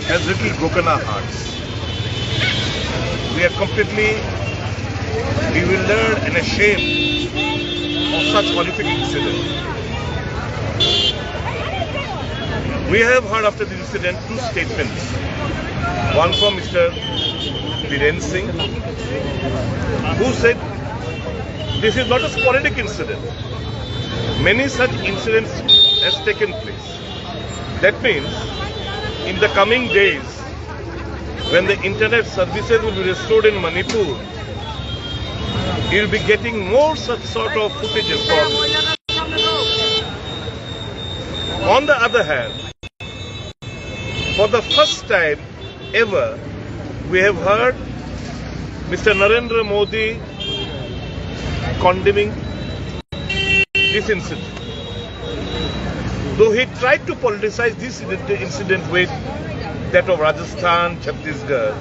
has little broken our hearts. We are completely bewildered and ashamed of such horrific incident. We have heard after the incident two statements. One from Mr. Biren Singh, who said this is not a sporadic incident. Many such incidents has taken place. That means in the coming days, when the internet services will be restored in Manipur, you will be getting more such sort of footages from. On the other hand, for the first time ever, we have heard Mr. Narendra Modi condemning this incident. Though he tried to politicize this incident with that of Rajasthan, Chhattisgarh,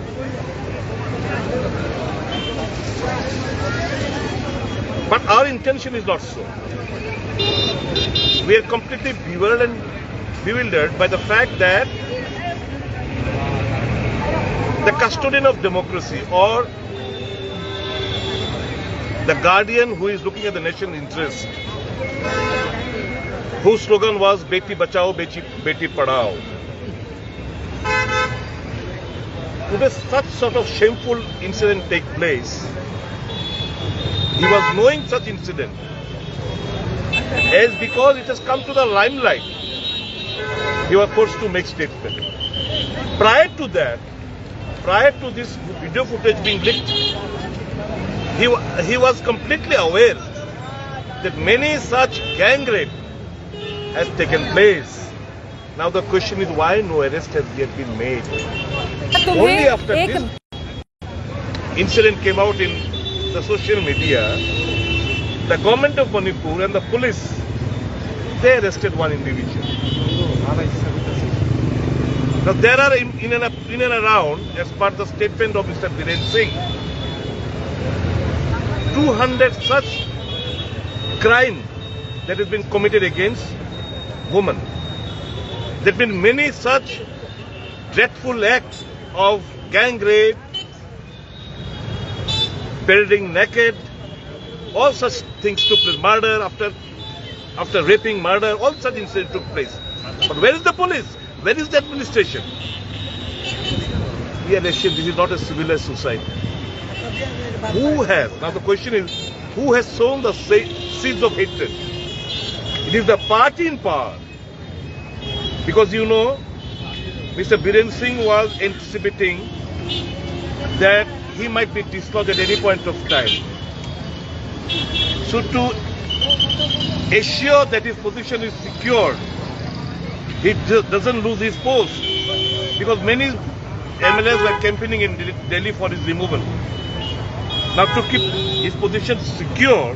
but our intention is not so. We are completely bewildered by the fact that the custodian of democracy, or the guardian who is looking at the nation's interest, whose slogan was Beti Bachao, Beti Padhao. Today such sort of shameful incident take place. He was knowing such incident, as because it has come to the limelight, he was forced to make statement. Prior to that, prior to this video footage being leaked, he was completely aware that many such gang rape has taken place. Now the question is, why no arrest has yet been made? Only after this incident came out in the social media, the government of Manipur and the police, they arrested one individual. Now there are in and around, as per the statement of Mr. Biren Singh, 200 such crime that has been committed against women. There have been many such dreadful acts of gang rape, parading naked, all such things took place. Murder after raping, murder, all such incidents took place. But where is the police? Where is the administration? We are ashamed. This is not a civilized society. Who has? Now the question is, who has sown the seeds of hatred? It is the party in power. Because you know, Mr. Biren Singh was anticipating that he might be dislodged at any point of time. So to assure that his position is secured, he doesn't lose his post, because many MLAs were campaigning in Delhi for his removal. Now to keep his position secure,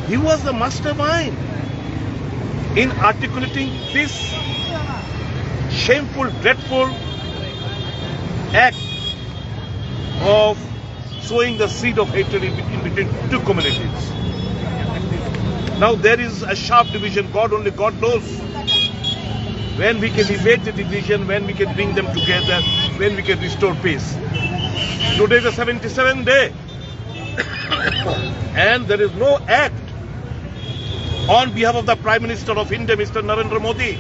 he was the mastermind in articulating this shameful, dreadful act of sowing the seed of hatred in between two communities. Now there is a sharp division. Only God knows when we can evade the division, when we can bring them together, when we can restore peace. Today is the 77th day and there is no act on behalf of the Prime Minister of India, Mr. Narendra Modi.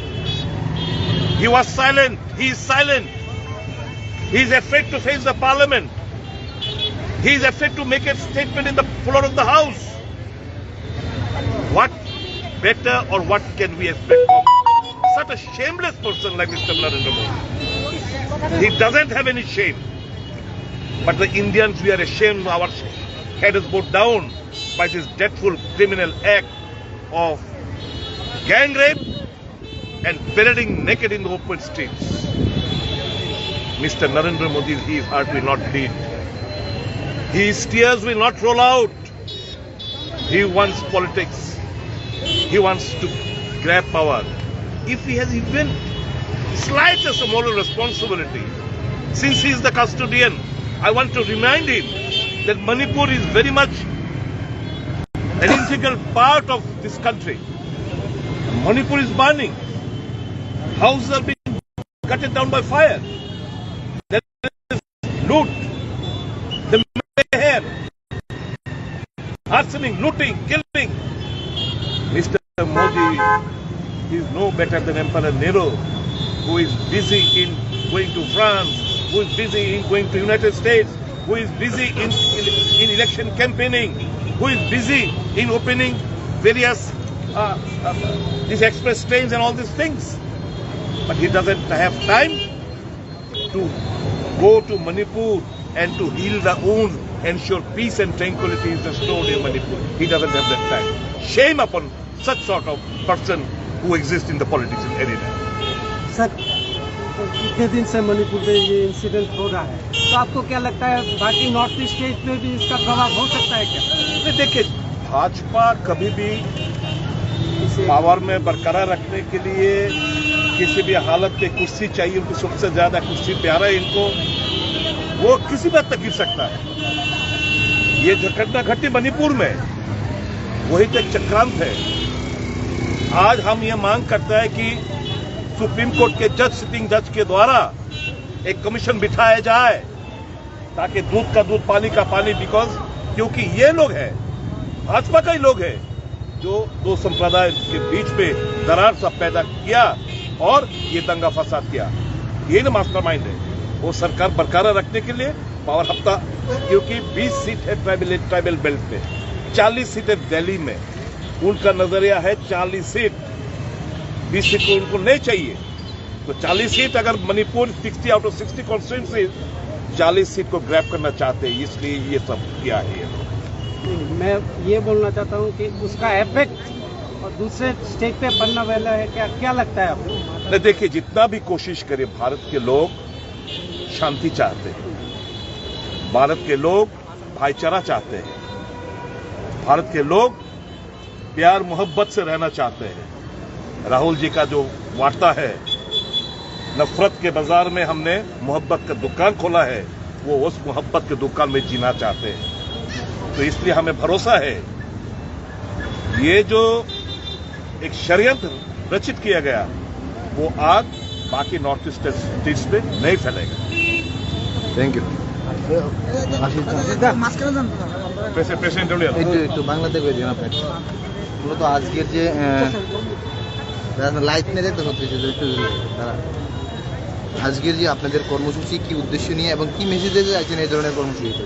He was silent. He is silent. He is afraid to face the parliament. He is afraid to make a statement in the floor of the house. What better or what can we expect from such a shameless person like Mr. Narendra Modi? He doesn't have any shame. But the Indians, we are ashamed. Our head is bowed down by this dreadful criminal act of gang rape and parading naked in the open streets. Mr. Narendra Modi, his heart will not beat. His tears will not roll out. He wants politics. He wants to grab power. If he has even slightest moral responsibility, since he is the custodian, I want to remind him that Manipur is very much an integral part of this country. Manipur is burning. Houses are being cut hunted down by fire. There is loot, the mayhem, arsoning, looting, killing. Mr. Modi is no better than Emperor Nero, who is busy in going to France, who is busy in going to United States, who is busy in election campaigning, who is busy in opening various these express trains and all these things. But he doesn't have time to go to Manipur and to heal the wounds, ensure peace and tranquility is restored in Manipur. He doesn't have that time. Shame upon such sort of person who exists in the politics in arena. Sir, इतने दिन से मणिपुर में ये incident हो रहा है, तो आपको क्या लगता है बाकी नॉर्थ ईस्ट स्टेट में भी इसका प्रभाव हो सकता है क्या? देखिए, भाजपा कभी भी पावर में बरकरार रखने के लिए किसी भी हालत में कुर्सी चाहिए, उनको सबसे ज्यादा कुर्सी प्यारा है इनको, वो किसी बात तक गिर सकता है। ये जो घटना घटी मणिपुर में वही तो एक चक्रांत है। आज हम ये मांग करते हैं कि सुप्रीम कोर्ट के सिटिंग जज के द्वारा एक कमीशन बिठाया जाए ताकि दूध का दूध पानी का पानी, क्योंकि ये लोग हैं, भाजपा का ही लोग हैं जो दो संप्रदाय के बीच में दरार सब पैदा किया और ये दंगा फसाद किया। ये ना मास्टरमाइंड है। वो सरकार बरकरार रखने के लिए पावर हफ्ता, क्योंकि 20 सीट है ट्राइबल बेल्ट में, 40 सीट है दिल्ली में, उनका नजरिया है 40 सीट, 20 सीट को उनको नहीं चाहिए। तो 40 सीट अगर Manipur 60 out of 60 constituency 40 seat को ग्रैब करना चाहते हैं, इसलिए ये सब किया है। मैं ये बोलना चाहता हूँ कि उसका इफेक्ट और दूसरे स्टेट पे बनने वाला है क्या लगता है आपको? नहीं, देखिए, जितना भी कोशिश करे, भारत के लोग शांति चाहते हैं, भारत के लोग भाईचारा चाहते हैं, भारत के लोग प्यार मोहब्बत से रहना चाहते हैं। राहुल जी का जो वार्ता है, नफरत के बाजार में हमने मोहब्बत का दुकान खोला है, वो उस मोहब्बत के दुकान में जीना चाहते हैं। तो इसलिए हमें भरोसा है ये जो एक षड्यंत्र रचित किया गया वो आग बाकी नॉर्थ ईस्ट स्टेट्स में नहीं फैलेगा। Thank you. প্রেসিডেন্ট একটু বাংলাতে কই দিন আপনি। মূলত আজকের যে লাইট নিয়ে দেখতে হচ্ছে আজকের যে আপনাদের কর্মসূচি কি উদ্দেশ্য নিয়ে এবং কি মেসেজ দিতে চাইছেন এই ধরনের কর্মসূচিতে?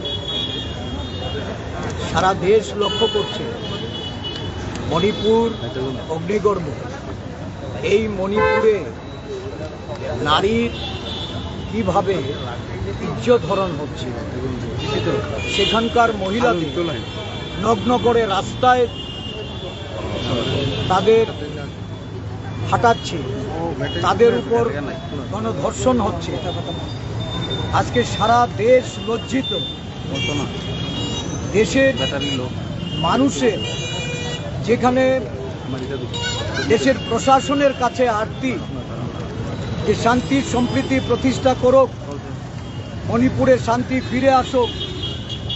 সারা দেশ লক্ষ্য করছে মণিপুর অগ্নিগর্ভ। এই মণিপুরে নারীর কিভাবে ইজ্জত হরণ হচ্ছে, সেখানকার মহিলাদের নগ্ন করে রাস্তায় তাদের হাঁটাচ্ছে, তাদের উপর গণধর্ষণ হচ্ছে। আজকে সারা দেশ লজ্জিত। দেশের মানুষের যেখানে দেশের প্রশাসনের কাছে আর্তি যে শান্তি সম্প্রীতি প্রতিষ্ঠা করুক, মণিপুরে শান্তি ফিরে আসুক,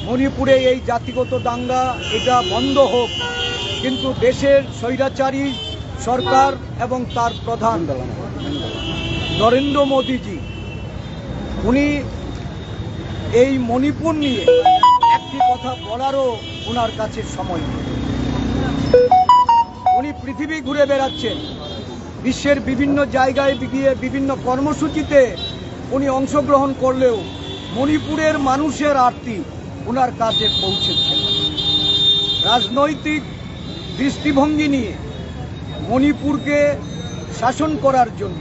মণিপুরে এই জাতিগত দাঙ্গা এটা বন্ধ হোক, কিন্তু দেশের স্বৈরাচারী সরকার এবং তার প্রধান নরেন্দ্র মোদীজি উনি এই মণিপুর নিয়ে একটি কথা বলারও ওনার কাছে সময় নেই। উনি পৃথিবী ঘুরে বেড়াচ্ছেন, বিশ্বের বিভিন্ন জায়গায় গিয়ে বিভিন্ন কর্মসূচিতে উনি অংশগ্রহণ করলেও মণিপুরের মানুষের আরতি ওনার কাছে পৌঁছেছে। রাজনৈতিক দৃষ্টিভঙ্গি নিয়ে মণিপুরকে শাসন করার জন্য,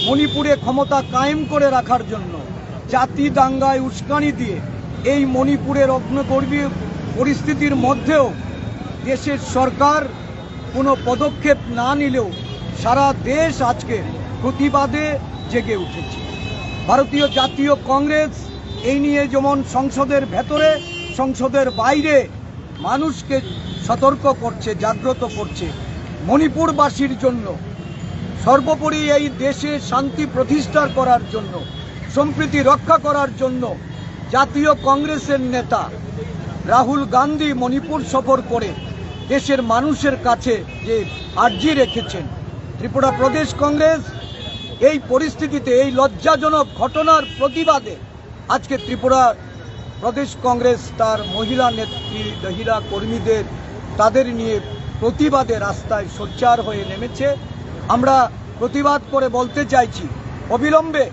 মণিপুরে ক্ষমতা কায়েম করে রাখার জন্য জাতি দাঙ্গায় উস্কানি দিয়ে এই মণিপুরের অগ্নিগর্ভী পরিস্থিতির মধ্যেও দেশের সরকার কোনো পদক্ষেপ না নিলেও সারা দেশ আজকে প্রতিবাদে জেগে উঠেছে। ভারতীয় জাতীয় কংগ্রেস এই নিয়ে যেমন সংসদের ভেতরে সংসদের বাইরে মানুষকে সতর্ক করছে, জাগ্রত করছে। মণিপুরবাসীর জন্য, সর্বোপরি এই দেশে শান্তি প্রতিষ্ঠা করার জন্য, সম্প্রীতি রক্ষা করার জন্য জাতীয় কংগ্রেসের নেতা রাহুল গান্ধী মণিপুর সফর করে দেশের মানুষের কাছে যে আর্জি রেখেছেন, ত্রিপুরা প্রদেশ কংগ্রেস এই পরিস্থিতিতে এই লজ্জাজনক ঘটনার প্রতিবাদে আজকে ত্রিপুরা প্রদেশ কংগ্রেস তার মহিলা নেত্রী মহিলা কর্মীদের তাদের নিয়ে প্রতিবাদে রাস্তায় সোচ্চার হয়ে নেমেছে। আমরা প্রতিবাদ করে বলতে চাইছি, অবিলম্বে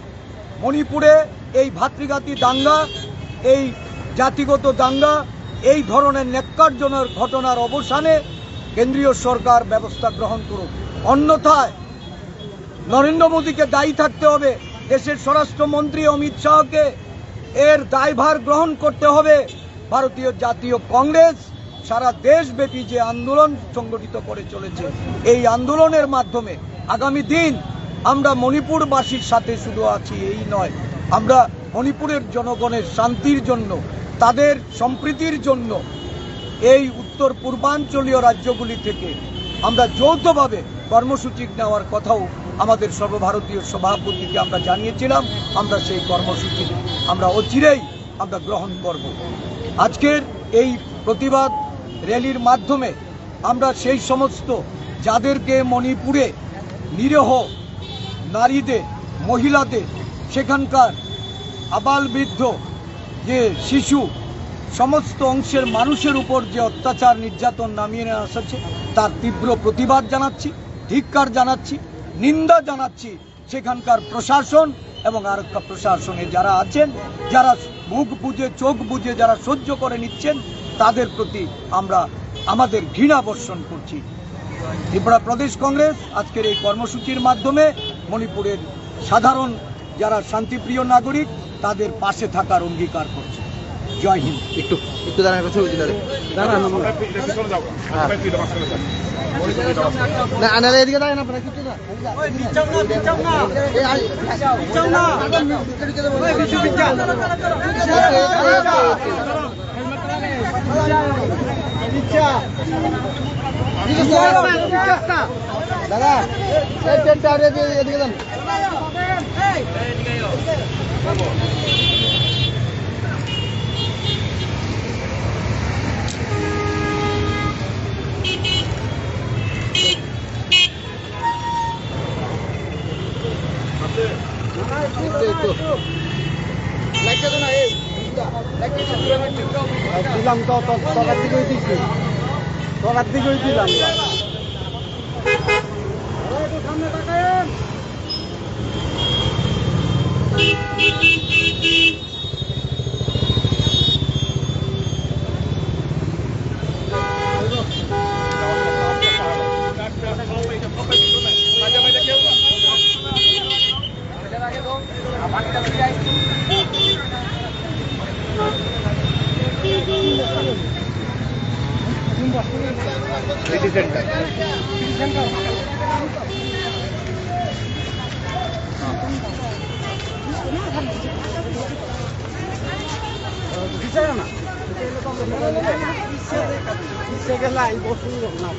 মণিপুরে এই ভাতৃঘাতী দাঙ্গা, এই জাতিগত দাঙ্গা, এই ধরনের ন্যাক্কারজনক ঘটনার অবসানে কেন্দ্রীয় সরকার ব্যবস্থা গ্রহণ করুক। অন্যথায় নরেন্দ্র মোদীকে দায়ী থাকতে হবে, দেশের স্বরাষ্ট্রমন্ত্রী অমিত শাহকে এর দায়ভার গ্রহণ করতে হবে। ভারতীয় জাতীয় কংগ্রেস সারা দেশব্যাপী যে আন্দোলন সংগঠিত করে চলেছে, এই আন্দোলনের মাধ্যমে আগামী দিন আমরা মণিপুরবাসীর সাথে শুধু আছি এই নয়, আমরা মণিপুরের জনগণের শান্তির জন্য, তাদের সম্প্রীতির জন্য এই উত্তর পূর্বাঞ্চলীয় রাজ্যগুলি থেকে আমরা যৌথভাবে কর্মসূচি নেওয়ার কথাও আমাদের সর্বভারতীয় সভাপতিকে আমরা জানিয়েছিলাম। আমরা সেই কর্মসূচি আমরা অচিরেই আমরা গ্রহণ করব। আজকের এই প্রতিবাদ র্যালির মাধ্যমে আমরা সেই সমস্ত যাদেরকে মণিপুরে নিরীহ নারীদের, মহিলাদের, সেখানকার আবাল বৃদ্ধ, যে শিশু, সমস্ত অংশের মানুষের উপর যে অত্যাচার নির্যাতন নামিয়ে নেওয়া আসছে তার তীব্র প্রতিবাদ জানাচ্ছি, ধিক্কার জানাচ্ছি, নিন্দা জানাচ্ছি। সেখানকার প্রশাসন এবং আরক্ষা প্রশাসনে যারা আছেন, যারা মুখ বুজে চোখ বুজে যারা সহ্য করে নিচ্ছেন, তাদের প্রতি আমরা আমাদের ঘৃণা বর্ষণ করছি। ত্রিপুরা প্রদেশ কংগ্রেস আজকের এই কর্মসূচির মাধ্যমে মণিপুরের সাধারণ যারা শান্তিপ্রিয় নাগরিক তাদের পাশে থাকার অঙ্গীকার করছে। জয় হিন্দ। একটু একটু দাঁড়ানোর কথা বলছি না, আনারা এদিকে দাঁড়ান, আপনারা কিছু না দাদা, এদিকে যান। দিলাম তো তলার দিকেই দিচ্ছি, তলার দিকেই দিলাম। সিটি সেন্টার গেলে বসুন না।